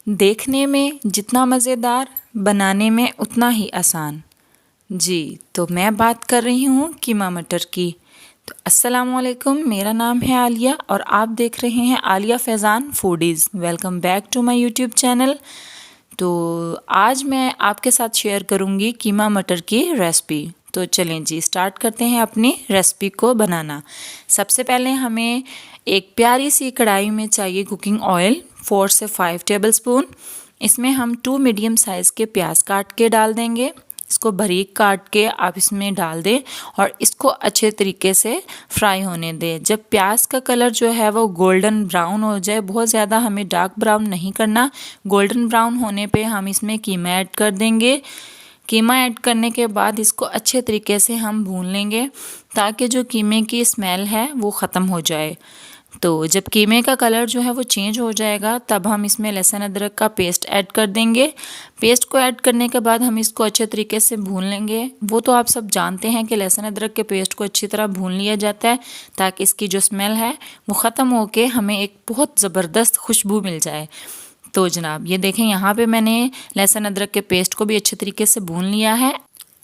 देखने में जितना मज़ेदार, बनाने में उतना ही आसान। जी, तो मैं बात कर रही हूँ कीमा मटर की। तो अस्सलाम वालेकुम, मेरा नाम है आलिया और आप देख रहे हैं Aliya Faizan Foodies. Welcome back to my YouTube channel. तो आज मैं आपके साथ शेयर करूँगी कीमा मटर की रेसिपी। तो चलें जी, स्टार्ट करते हैं अपनी रेसिपी को बनाना। सबसे पहले हमें एक प्यारी सी कढ़ाई में चाहिए कुकिंग ऑयल 4 से 5 टेबलस्पून। इसमें हम 2 मीडियम साइज़ के प्याज काट के डाल देंगे। इसको बारीक काट के आप इसमें डाल दें और इसको अच्छे तरीके से फ्राई होने दें। जब प्याज का कलर जो है वो गोल्डन ब्राउन हो जाए, बहुत ज़्यादा हमें डार्क ब्राउन नहीं करना, गोल्डन ब्राउन होने पे हम इसमें कीमा ऐड कर देंगे। कीमा ऐड करने के बाद इसको अच्छे तरीके से हम भून लेंगे ताकि जो कीमे की स्मेल है वो ख़त्म हो जाए। तो जब कीमे का कलर जो है वो चेंज हो जाएगा तब हम इसमें लहसुन अदरक का पेस्ट ऐड कर देंगे। पेस्ट को ऐड करने के बाद हम इसको अच्छे तरीके से भून लेंगे। वो तो आप सब जानते हैं कि लहसुन अदरक के पेस्ट को अच्छी तरह भून लिया जाता है ताकि इसकी जो स्मेल है वो ख़त्म होके हमें एक बहुत ज़बरदस्त खुशबू मिल जाए। तो जनाब ये देखें, यहाँ पे मैंने लहसुन अदरक के पेस्ट को भी अच्छे तरीके से भून लिया है।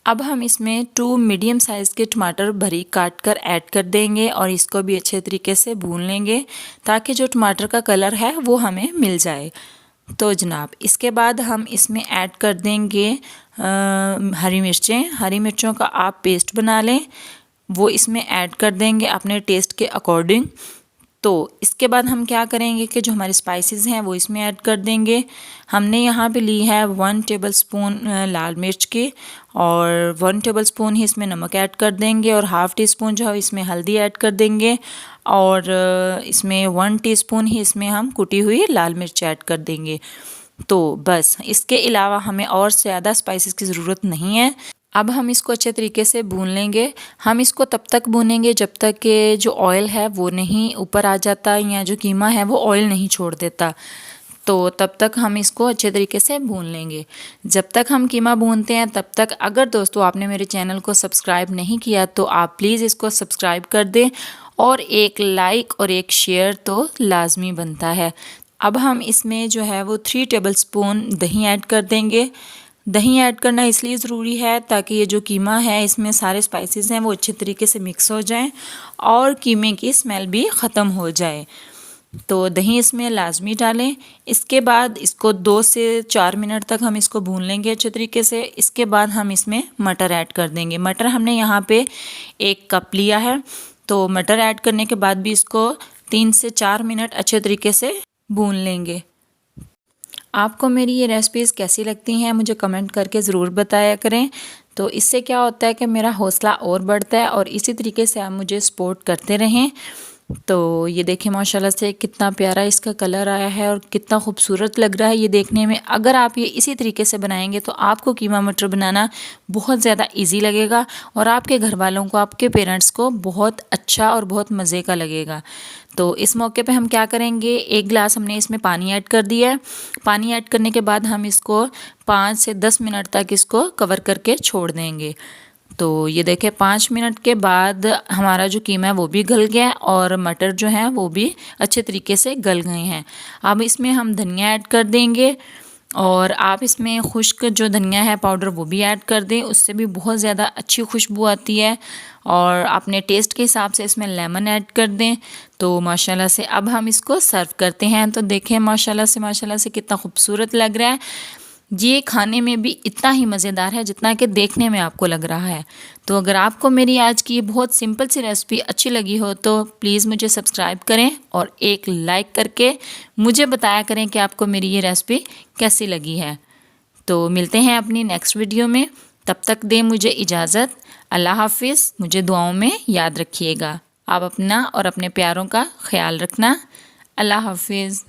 अब हम इसमें 2 मीडियम साइज़ के टमाटर बारीक काट कर ऐड कर देंगे और इसको भी अच्छे तरीके से भून लेंगे ताकि जो टमाटर का कलर है वो हमें मिल जाए। तो जनाब इसके बाद हम इसमें ऐड कर देंगे हरी मिर्चें। हरी मिर्चों का आप पेस्ट बना लें, वो इसमें ऐड कर देंगे अपने टेस्ट के अकॉर्डिंग। तो इसके बाद हम क्या करेंगे कि जो हमारे स्पाइसेस हैं वो इसमें ऐड कर देंगे। हमने यहाँ पे ली है 1 टेबलस्पून लाल मिर्च की और 1 टेबलस्पून ही इसमें नमक ऐड कर देंगे और हाफ़ टी स्पून जो है इसमें हल्दी ऐड कर देंगे और इसमें 1 टीस्पून ही इसमें हम कुटी हुई लाल मिर्च ऐड कर देंगे। तो बस इसके अलावा हमें और ज़्यादा स्पाइसेस की ज़रूरत नहीं है। अब हम इसको अच्छे तरीके से भून लेंगे। हम इसको तब तक भूनेंगे जब तक कि जो ऑयल है वो नहीं ऊपर आ जाता या जो कीमा है वो ऑयल नहीं छोड़ देता। तो तब तक हम इसको अच्छे तरीके से भून लेंगे। जब तक हम कीमा भूनते हैं तब तक अगर दोस्तों आपने मेरे चैनल को सब्सक्राइब नहीं किया तो आप प्लीज़ इसको सब्सक्राइब कर दें और एक लाइक और एक शेयर तो लाजमी बनता है। अब हम इसमें जो है वो 3 टेबलस्पून दही ऐड कर देंगे। दही ऐड करना इसलिए ज़रूरी है ताकि ये जो कीमा है इसमें सारे स्पाइसेस हैं वो अच्छे तरीके से मिक्स हो जाएं और कीमे की स्मेल भी ख़त्म हो जाए। तो दही इसमें लाजमी डालें। इसके बाद इसको 2 से 4 मिनट तक हम इसको भून लेंगे अच्छे तरीके से। इसके बाद हम इसमें मटर ऐड कर देंगे। मटर हमने यहाँ पे 1 कप लिया है। तो मटर ऐड करने के बाद भी इसको 3 से 4 मिनट अच्छे तरीके से भून लेंगे। आपको मेरी ये रेसिपीज़ कैसी लगती हैं मुझे कमेंट करके ज़रूर बताया करें। तो इससे क्या होता है कि मेरा हौसला और बढ़ता है और इसी तरीके से आप मुझे सपोर्ट करते रहें। तो ये देखें माशाल्लाह से कितना प्यारा इसका कलर आया है और कितना खूबसूरत लग रहा है ये देखने में। अगर आप ये इसी तरीके से बनाएंगे तो आपको कीमा मटर बनाना बहुत ज़्यादा इजी लगेगा और आपके घर वालों को, आपके पेरेंट्स को बहुत अच्छा और बहुत मज़े का लगेगा। तो इस मौके पे हम क्या करेंगे, 1 गिलास हमने इसमें पानी ऐड कर दिया है। पानी ऐड करने के बाद हम इसको 5 से 10 मिनट तक इसको कवर करके छोड़ देंगे। तो ये देखें 5 मिनट के बाद हमारा जो कीमा है वो भी गल गया और मटर जो है वो भी अच्छे तरीके से गल गए हैं। अब इसमें हम धनिया ऐड कर देंगे और आप इसमें खुश्क जो धनिया है पाउडर वो भी ऐड कर दें, उससे भी बहुत ज़्यादा अच्छी खुशबू आती है। और अपने टेस्ट के हिसाब से इसमें लेमन ऐड कर दें। तो माशाल्लाह से अब हम इसको सर्व करते हैं। तो देखें माशाल्लाह से कितना खूबसूरत लग रहा है। ये खाने में भी इतना ही मज़ेदार है जितना कि देखने में आपको लग रहा है। तो अगर आपको मेरी आज की बहुत सिंपल सी रेसिपी अच्छी लगी हो तो प्लीज़ मुझे सब्सक्राइब करें और एक लाइक करके मुझे बताया करें कि आपको मेरी ये रेसिपी कैसी लगी है। तो मिलते हैं अपनी नेक्स्ट वीडियो में, तब तक दें मुझे इजाज़त। अल्लाह हाफिज़। मुझे दुआओं में याद रखिएगा। आप अपना और अपने प्यारों का ख्याल रखना। अल्लाह हाफिज़।